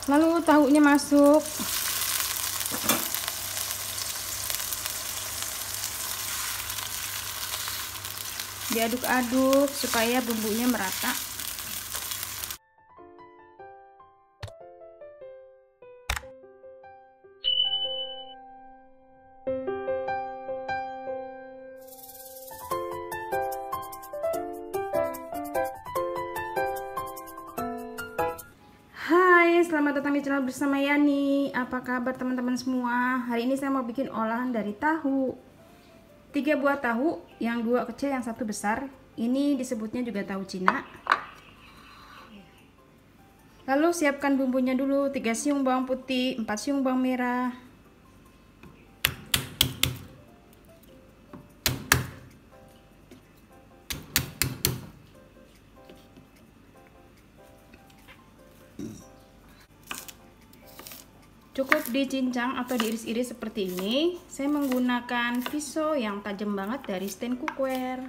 Lalu tahunya masuk. Diaduk-aduk supaya bumbunya merata. Hai, selamat datang di channel bersama Yani. Apa kabar teman-teman semua? Hari ini saya mau bikin olahan dari tahu. 3 buah tahu, yang 2 kecil, yang 1 besar. Ini disebutnya juga tahu Cina. Lalu siapkan bumbunya dulu. 3 siung bawang putih, 4 siung bawang merah, cukup dicincang atau diiris-iris seperti ini. Saya menggunakan pisau yang tajam banget dari stand cookware.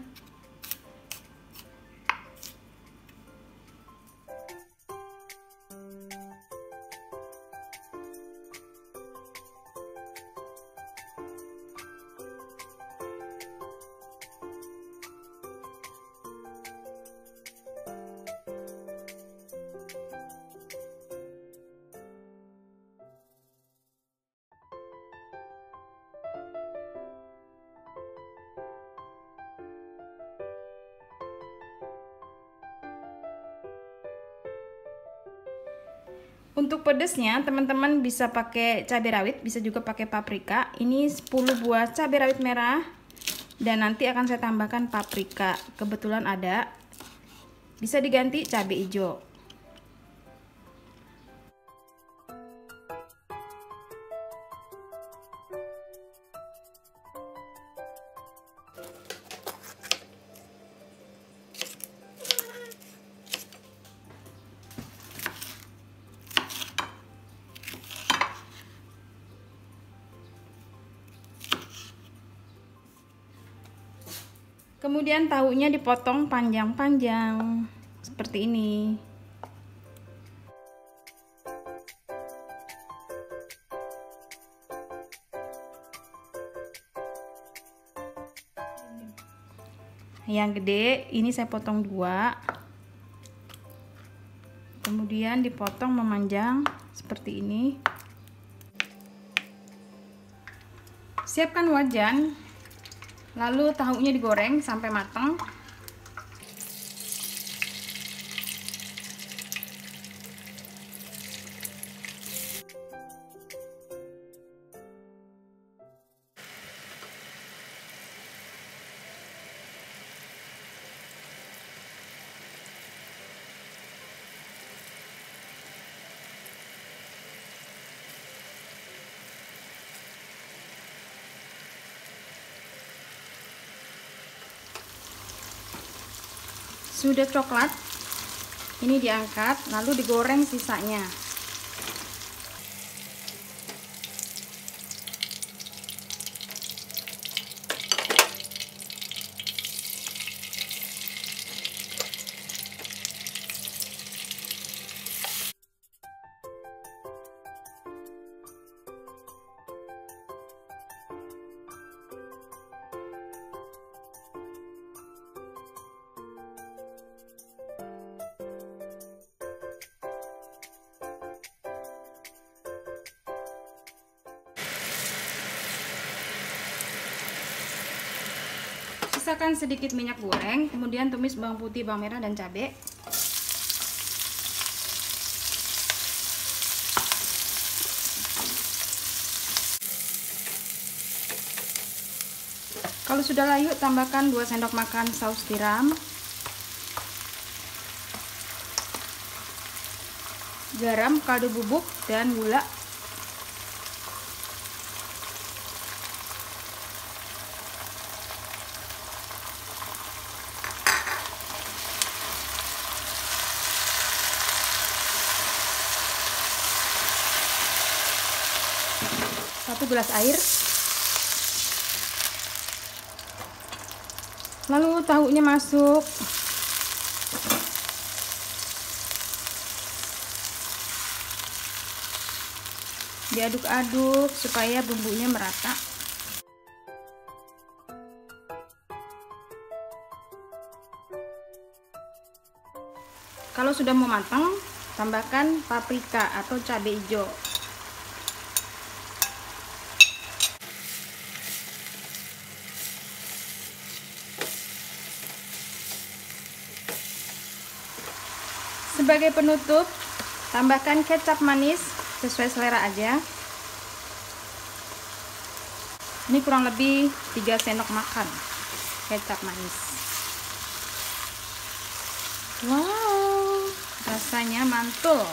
Untuk pedesnya teman-teman bisa pakai cabai rawit, bisa juga pakai paprika. Ini 10 buah cabai rawit merah dan nanti akan saya tambahkan paprika. Kebetulan ada. Bisa diganti cabai hijau. Kemudian tahunya dipotong panjang-panjang seperti ini. Yang gede ini saya potong 2. Kemudian dipotong memanjang seperti ini. Siapkan wajan. Lalu tahunya digoreng sampai matang. Sudah coklat, ini diangkat lalu digoreng sisanya. Sisakan sedikit minyak goreng, kemudian tumis bawang putih, bawang merah, dan cabai. Kalau sudah layu, tambahkan 2 sendok makan saus tiram, garam, kaldu bubuk, dan gula. Satu gelas air. Lalu tahunya masuk. Diaduk-aduk supaya bumbunya merata. Kalau sudah mau matang, tambahkan paprika atau cabai hijau. Sebagai penutup, tambahkan kecap manis sesuai selera aja. Ini kurang lebih 3 sendok makan kecap manis. Wow, rasanya mantul.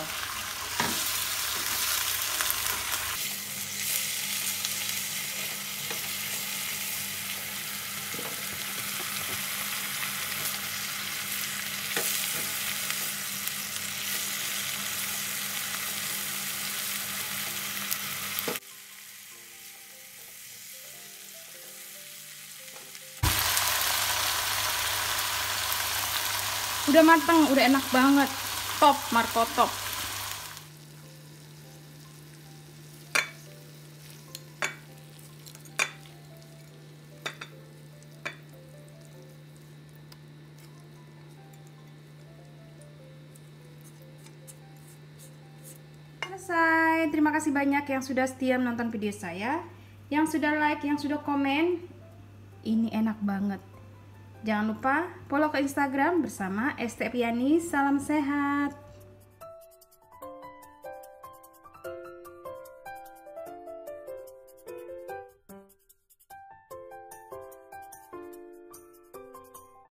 Udah mateng, udah enak banget. Top, Marco top. Selesai. Terima kasih banyak yang sudah setia menonton video saya, yang sudah like, yang sudah komen. Ini enak banget. Jangan lupa follow ke Instagram bersama Estepiani. Salam sehat.